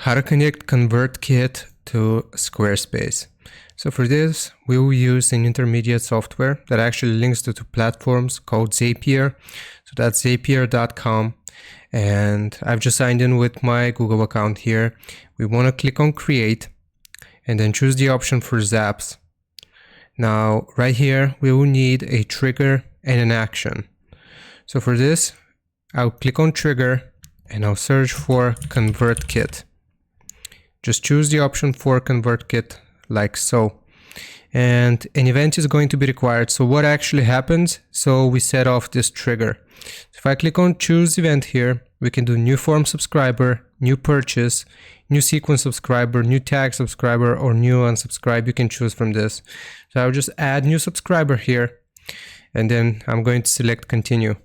How to connect ConvertKit to Squarespace. So for this, we will use an intermediate software that actually links to two platforms called Zapier. So that's zapier.com. And I've just signed in with my Google account here. We want to click on Create and then choose the option for Zaps. Now, right here, we will need a trigger and an action. So for this, I'll click on Trigger and I'll search for ConvertKit. Just choose the option for ConvertKit like so. And an event is going to be required. So what actually happens? So we set off this trigger. So if I click on choose event here, we can do new form subscriber, new purchase, new sequence subscriber, new tag subscriber, or new unsubscribe. You can choose from this. So I'll just add new subscriber here. And then I'm going to select continue.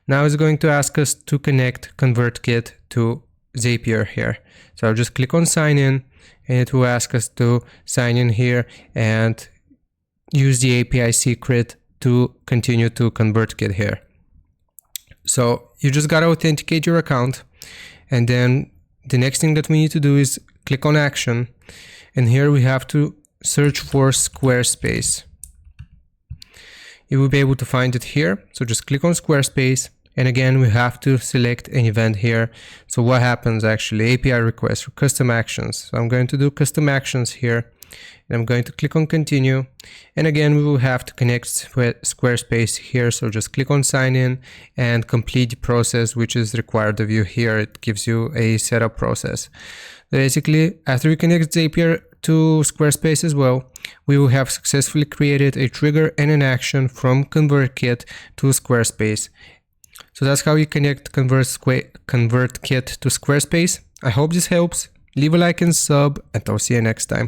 Now it's going to ask us to connect ConvertKit to Zapier here. So I'll just click on sign in and it will ask us to sign in here and use the API secret to continue to ConvertKit here. So you just got to authenticate your account, and then the next thing that we need to do is click on action, and here we have to search for Squarespace. You will be able to find it here. So just click on Squarespace. And again, we have to select an event here. So what happens actually? API request or custom actions. So I'm going to do custom actions here. And I'm going to click on continue. And again, we will have to connect Squarespace here. So just click on sign in and complete the process, which is required of you here. It gives you a setup process. Basically, after we connect Zapier to Squarespace as well, we will have successfully created a trigger and an action from ConvertKit to Squarespace. So that's how you connect ConvertKit to Squarespace. I hope this helps. Leave a like and sub, and I'll see you next time.